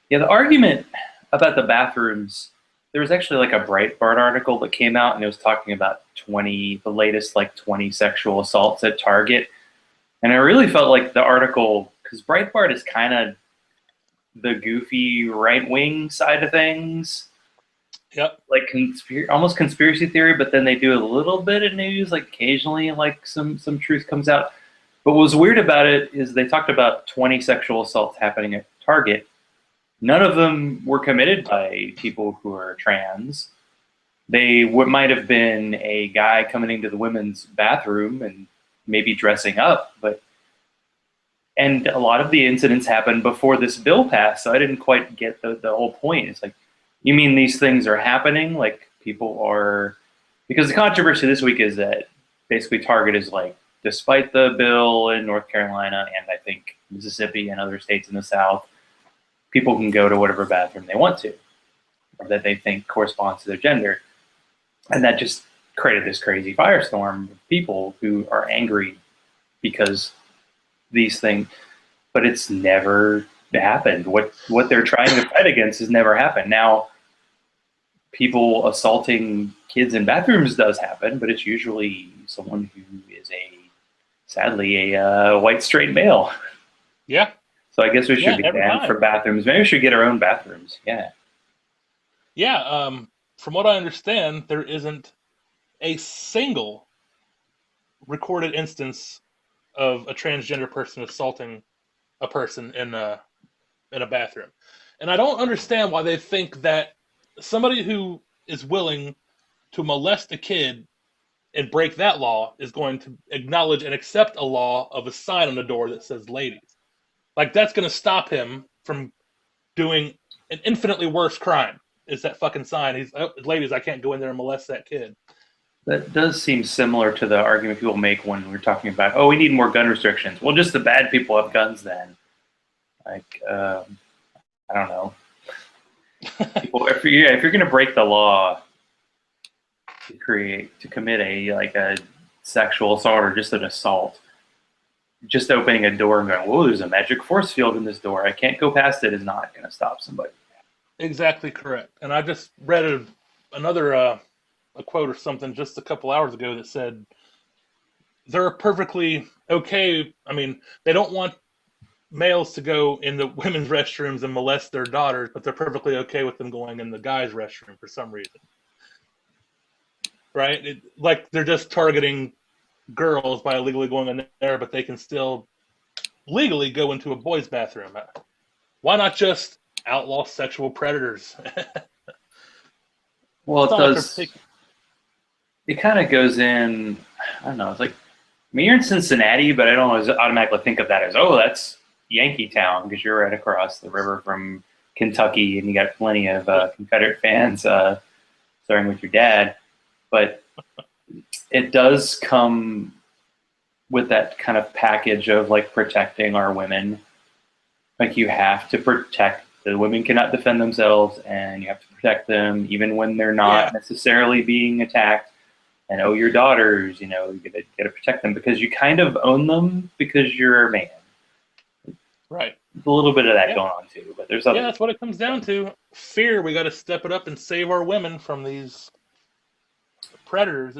yeah, the argument about the bathrooms, there was actually like a Breitbart article that came out, and it was talking about the latest like 20 sexual assaults at Target. And I really felt like the article, because Breitbart is kind of the goofy right-wing side of things. Yep. Like almost conspiracy theory, but then they do a little bit of news, like occasionally like some truth comes out. But what was weird about it is they talked about 20 sexual assaults happening at Target. None of them were committed by people who are trans. They might have been a guy coming into the women's bathroom and maybe dressing up, and a lot of the incidents happened before this bill passed, so I didn't quite get the whole point. It's like, you mean these things are happening? Like people are, because the controversy this week is that basically Target is like, despite the bill in North Carolina and I think Mississippi and other states in the South, people can go to whatever bathroom they want to, or that they think corresponds to their gender. And that just created this crazy firestorm of people who are angry because these things, but it's never happened. What they're trying to fight against has never happened. Now, people assaulting kids in bathrooms does happen, but it's usually someone who is sadly a white straight male. Yeah. So I guess we should be banned for bathrooms. Maybe we should get our own bathrooms. Yeah. Yeah. From what I understand, there isn't a single recorded instance of a transgender person assaulting a person in a bathroom. And I don't understand why they think that somebody who is willing to molest a kid and break that law is going to acknowledge and accept a law of a sign on the door that says ladies. Like, that's going to stop him from doing an infinitely worse crime. Is that fucking sign? Ladies, I can't go in there and molest that kid. That does seem similar to the argument people make when we're talking about, oh, we need more gun restrictions. Well, just the bad people have guns then. Like, I don't know. People, if you're going to break the law to commit a sexual assault or just an assault, just opening a door and going, whoa, there's a magic force field in this door, I can't go past it, is not going to stop somebody. Exactly correct. And I just read another a quote or something just a couple hours ago that said they're perfectly okay. I mean, they don't want males to go in the women's restrooms and molest their daughters, but they're perfectly okay with them going in the guys' restroom for some reason. Right? Like they're just targeting girls by illegally going in there, but they can still legally go into a boys' bathroom. Why not just outlaw sexual predators? Well, it does. It kind of goes in, I don't know, it's like, I mean, you're in Cincinnati, but I don't always automatically think of that as, oh, that's Yankee Town, because you're right across the river from Kentucky, and you got plenty of Confederate fans, starting with your dad. But it does come with that kind of package of like protecting our women. Like, you have to protect, the women cannot defend themselves, and you have to protect them even when they're not necessarily being attacked. And oh, your daughters, you gotta protect them because you kind of own them because you're a man. Right. There's a little bit of that going on too, but there's other. Yeah, that's what it comes down to. Fear. We got to step it up and save our women from these predators.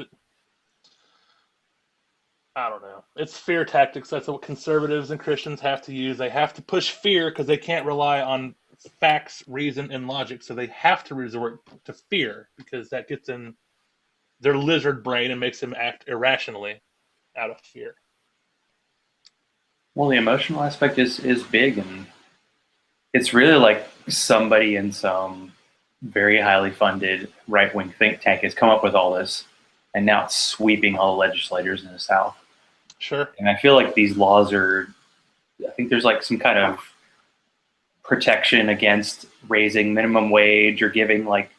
I don't know. It's fear tactics. That's what conservatives and Christians have to use. They have to push fear because they can't rely on facts, reason, and logic. So they have to resort to fear because that gets in their lizard brain and makes them act irrationally out of fear. Well, the emotional aspect is big, and it's really like somebody in some very highly funded right-wing think tank has come up with all this, and now it's sweeping all the legislators in the South. Sure. And I feel like these laws I think there's like some kind of protection against raising minimum wage or giving like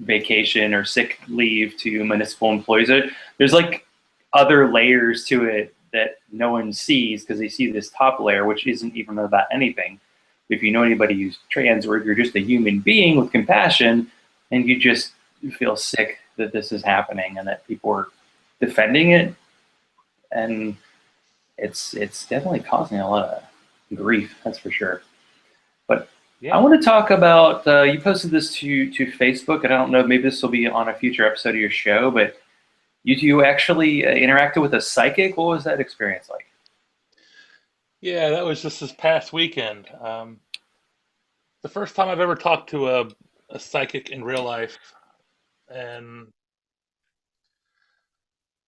vacation or sick leave to municipal employees. There's like other layers to it that no one sees because they see this top layer, which isn't even about anything. If you know anybody who's trans, or if you're just a human being with compassion and you just feel sick that this is happening and that people are defending it, and it's definitely causing a lot of grief, that's for sure. But Yeah. I want to talk about, you posted this to Facebook, and I don't know, maybe this will be on a future episode of your show, but you actually interacted with a psychic. What was that experience like? Yeah, that was just this past weekend. The first time I've ever talked to a psychic in real life, and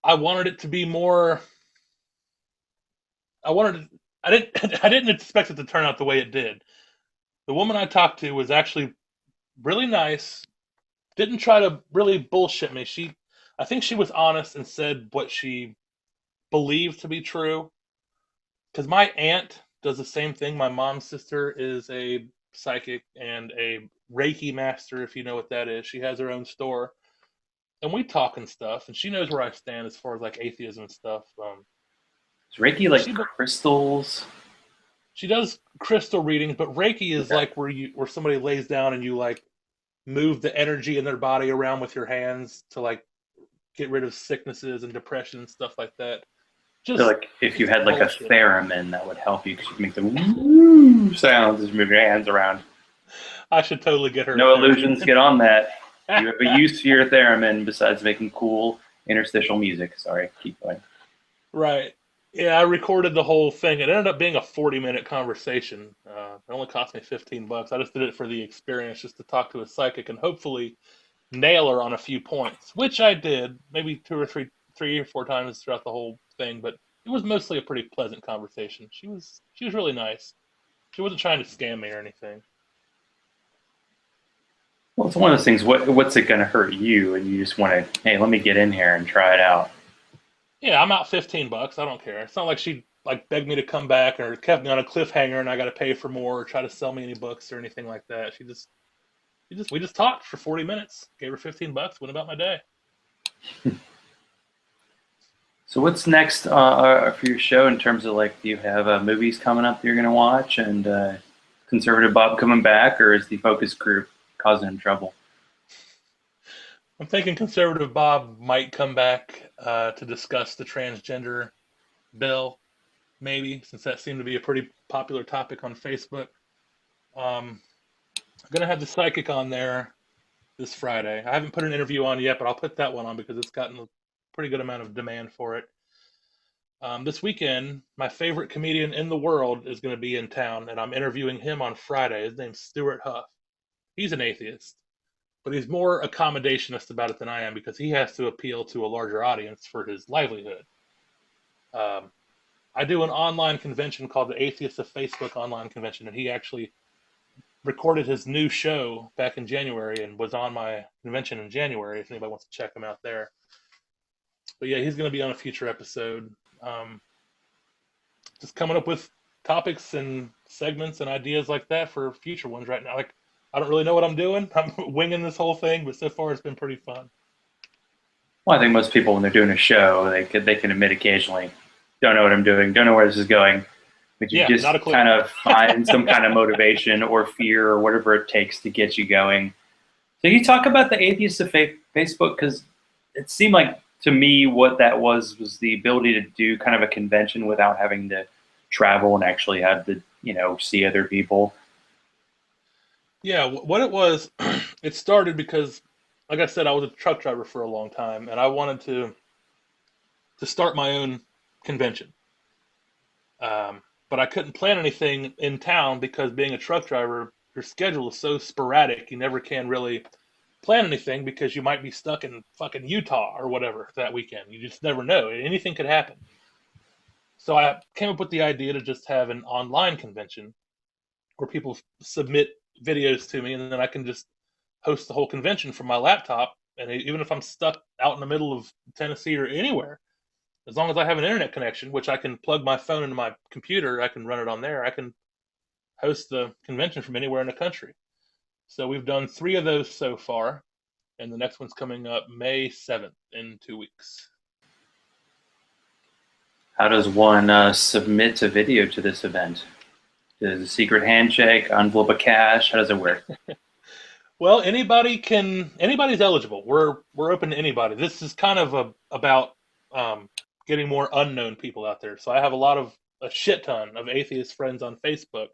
I wanted it to be more. I wanted. I didn't. I didn't expect it to turn out the way it did. The woman I talked to was actually really nice. Didn't try to really bullshit me. I think she was honest and said what she believed to be true. Because my aunt does the same thing. My mom's sister is a psychic and a Reiki master, if you know what that is. She has her own store, and we talk and stuff. And she knows where I stand as far as like atheism and stuff. Is Reiki like crystals? She does crystal readings, but Reiki is like where somebody lays down and you like move the energy in their body around with your hands to like get rid of sicknesses and depression and stuff like that. So like if you had like bullshit. a theremin, that would help you because you can make the woo sounds as you move your hands around. I should totally get her. No illusions, get on that. You have a use for your theremin besides making cool interstitial music. Sorry, keep going. Right. Yeah, I recorded the whole thing. It ended up being a 40-minute conversation. It only cost me $15. I just did it for the experience, just to talk to a psychic and hopefully nail her on a few points, which I did, maybe three or four times throughout the whole thing. But it was mostly a pretty pleasant conversation. She was really nice. She wasn't trying to scam me or anything. Well, it's one of those things. What's it going to hurt you? And you just want to, hey, let me get in here and try it out. Yeah, I'm out $15. I don't care. It's not like she like begged me to come back or kept me on a cliffhanger and I got to pay for more or try to sell me any books or anything like that. We just talked for 40 minutes. Gave her $15. Went about my day. So what's next for your show in terms of like, do you have movies coming up that you're going to watch, and Conservative Bob coming back, or is the focus group causing him trouble? I'm thinking Conservative Bob might come back to discuss the transgender bill, maybe, since that seemed to be a pretty popular topic on Facebook. I'm going to have the psychic on there this Friday. I haven't put an interview on yet, but I'll put that one on because it's gotten a pretty good amount of demand for it. This weekend, my favorite comedian in the world is going to be in town, and I'm interviewing him on Friday. His name's Stuart Huff. He's an atheist, but he's more accommodationist about it than I am because he has to appeal to a larger audience for his livelihood. I do an online convention called the Atheists of Facebook Online Convention, and he actually recorded his new show back in January and was on my convention in January if anybody wants to check him out there. But yeah, he's going to be on a future episode. Just coming up with topics and segments and ideas like that for future ones right now. Like, I don't really know what I'm doing. I'm winging this whole thing, but so far it's been pretty fun. Well, I think most people, when they're doing a show, they can admit occasionally, don't know what I'm doing, don't know where this is going. But you just kind of find some kind of motivation or fear or whatever it takes to get you going. So you talk about the Atheists of Facebook, because it seemed like to me what that was the ability to do kind of a convention without having to travel and actually have to, see other people. Yeah, what it was, it started because, like I said, I was a truck driver for a long time, and I wanted to start my own convention. But I couldn't plan anything in town because being a truck driver, your schedule is so sporadic, you never can really plan anything because you might be stuck in fucking Utah or whatever that weekend. You just never know. Anything could happen. So I came up with the idea to just have an online convention where people submit videos to me, and then I can just host the whole convention from my laptop. And even if I'm stuck out in the middle of Tennessee or anywhere, as long as I have an internet connection, which I can plug my phone into my computer, I can run it on there. I can host the convention from anywhere in the country. So we've done 3 of those so far, and the next one's coming up May 7th in 2 weeks. How does one submit a video to this event? Does a secret handshake, envelope of cash? How does it work? Well, anybody's eligible. We're open to anybody. This is kind of about getting more unknown people out there. So I have a shit ton of atheist friends on Facebook,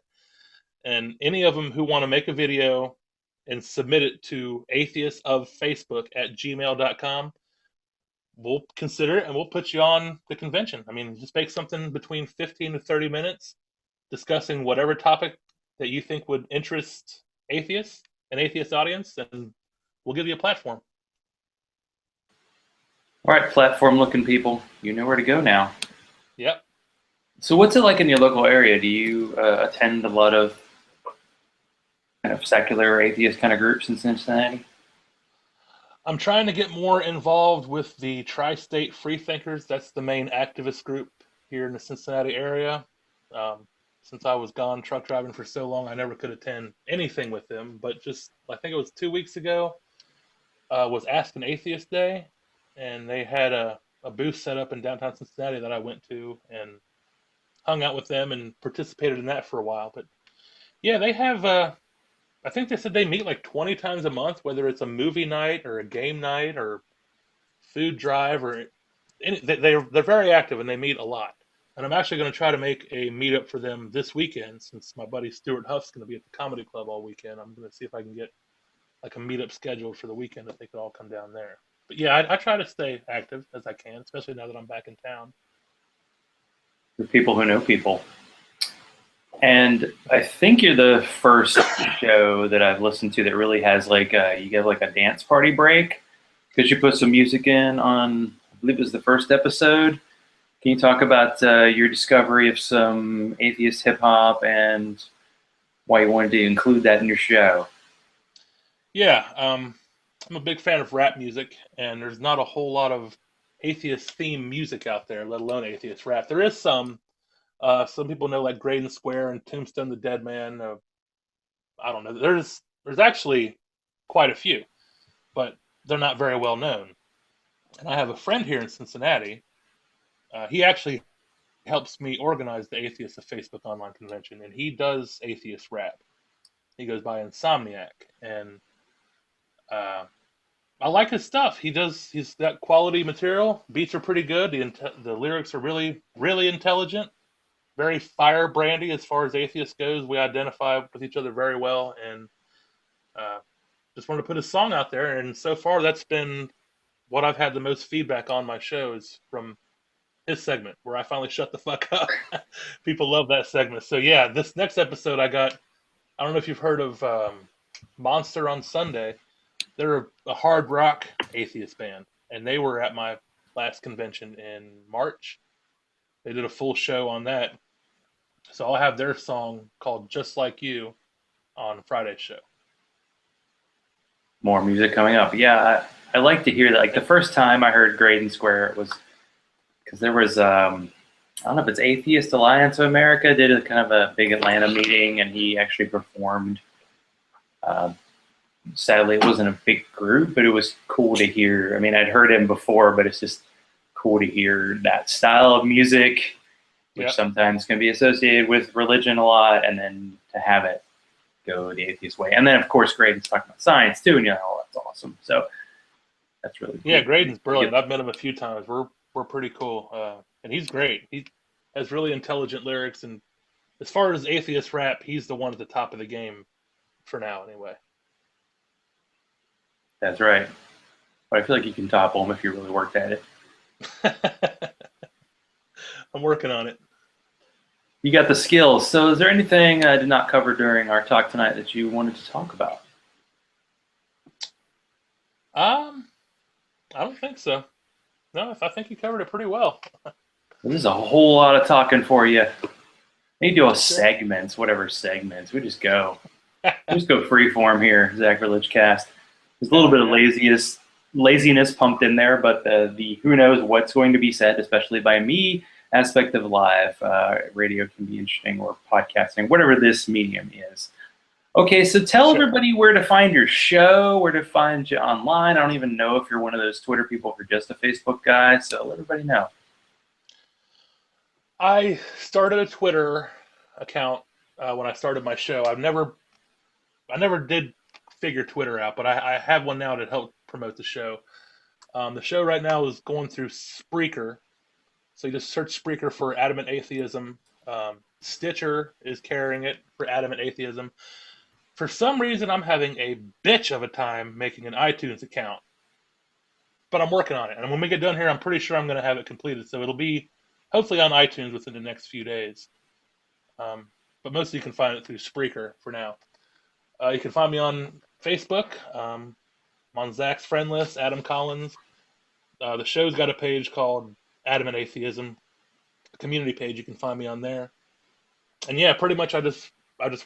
and any of them who want to make a video and submit it to atheistoffacebook@gmail.com, we'll consider it and we'll put you on the convention. I mean, just make something between 15 to 30 minutes discussing whatever topic that you think would interest atheists, an atheist audience, and we'll give you a platform. All right, platform-looking people, you know where to go now. Yep. So what's it like in your local area? Do you attend a lot of kind of secular or atheist kind of groups in Cincinnati? I'm trying to get more involved with the Tri-State Freethinkers. That's the main activist group here in the Cincinnati area. Since I was gone truck driving for so long, I never could attend anything with them. But just, I think it was 2 weeks ago, was Ask an Atheist Day, and they had a booth set up in downtown Cincinnati that I went to and hung out with them and participated in that for a while. But yeah, they have, I think they said they meet like 20 times a month, whether it's a movie night or a game night or food drive or they're very active and they meet a lot. And I'm actually going to try to make a meetup for them this weekend, since my buddy Stuart Huff's going to be at the comedy club all weekend. I'm going to see if I can get like a meetup scheduled for the weekend if they could all come down there. But yeah, I try to stay active as I can, especially now that I'm back in town. The people who know people. And I think you're the first show that I've listened to that really has like you get like a dance party break, because you put some music in on, I believe it was the first episode. Can you talk about your discovery of some atheist hip hop and why you wanted to include that in your show? Yeah, I'm a big fan of rap music, and there's not a whole lot of atheist themed music out there, let alone atheist rap. There is some. Some people know like Graydon Square and Tombstone the Dead Man. I don't know. There's actually quite a few, but they're not very well known. And I have a friend here in Cincinnati. He actually helps me organize the Atheist of Facebook online convention, and he does atheist rap. He goes by Insomniac, and I like his stuff. He's got quality material. Beats are pretty good. The lyrics are really, really intelligent. Very firebrandy as far as atheist goes. We identify with each other very well, and just wanted to put a song out there. And so far, that's been what I've had the most feedback on my shows from his segment, where I finally shut the fuck up. People love that segment. So yeah, this next episode I don't know if you've heard of Monster on Sunday. They're a hard rock atheist band, and they were at my last convention in March. They did a full show on that. So I'll have their song called Just Like You on Friday's show. More music coming up. Yeah, I like to hear that. Like the first time I heard Graydon Square, it was because there was, I don't know if it's Atheist Alliance of America did a kind of a big Atlanta meeting, and he actually performed. Sadly, it wasn't a big group, but it was cool to hear. I mean, I'd heard him before, but it's just cool to hear that style of music, which sometimes can be associated with religion a lot, and then to have it go the atheist way. And then, of course, Graydon's talking about science, too, and you're like, oh, that's awesome. So that's really cool. Yeah, Graydon's brilliant. I've met him a few times. We're pretty cool. And he's great. He has really intelligent lyrics, and as far as atheist rap, he's the one at the top of the game for now, anyway. That's right. But I feel like you can topple him if you really worked at it. I'm working on it. You got the skills. So is there anything I did not cover during our talk tonight that you wanted to talk about? I don't think so. No, I think you covered it pretty well. This is a whole lot of talking for you. Maybe do a segments, whatever segments. We just go. We just go freeform here, Zachrilege cast. There's a little bit of laziness pumped in there, but the who knows what's going to be said, especially by me, aspect of live radio can be interesting, or podcasting, whatever this medium is. Okay, so tell Sure. everybody where to find your show, where to find you online. I don't even know if you're one of those Twitter people or just a Facebook guy, so let everybody know. I started a Twitter account when I started my show. I never did figure Twitter out, but I have one now to help promote the show. The show right now is going through Spreaker, so you just search Spreaker for Adamant Atheism. Stitcher is carrying it for Adamant Atheism. For some reason, I'm having a bitch of a time making an iTunes account, but I'm working on it. And when we get done here, I'm pretty sure I'm going to have it completed. So it'll be hopefully on iTunes within the next few days. But mostly you can find it through Spreaker for now. You can find me on Facebook. I'm on Zach's friend list, Adam Collins. The show's got a page called Adamant Atheism, a community page. You can find me on there. And yeah, pretty much I just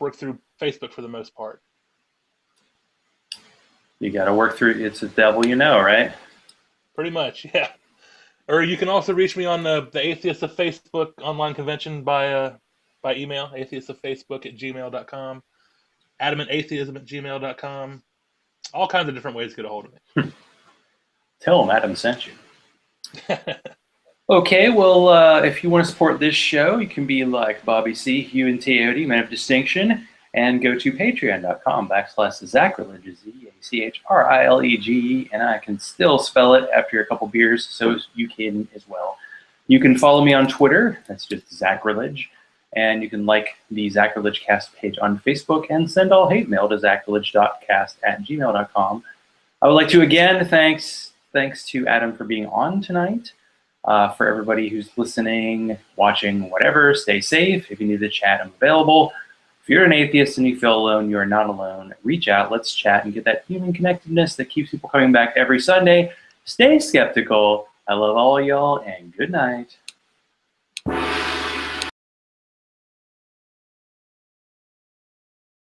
work through Facebook for the most part. You got to work through it. It's the devil you know, right? Pretty much, yeah. Or you can also reach me on the Atheist of Facebook online convention by email, atheistoffacebook@gmail.com, adamantatheism@gmail.com. All kinds of different ways to get a hold of me. Tell them Adam sent you. Okay, well, if you want to support this show, you can be like Bobby C, Hugh, and Teody, Men of Distinction, and go to patreon.com/Zachrilege, Zachrilege, and I can still spell it after a couple beers, so you can as well. You can follow me on Twitter, that's just Zachrilege, and you can like the Zachrilege Cast page on Facebook and send all hate mail to zachrilege.cast@gmail.com. I would like to again thanks to Adam for being on tonight. For everybody who's listening, watching, whatever, stay safe. If you need to chat, I'm available. If you're an atheist and you feel alone, you are not alone. Reach out, let's chat, and get that human connectedness that keeps people coming back every Sunday. Stay skeptical. I love all y'all, and good night.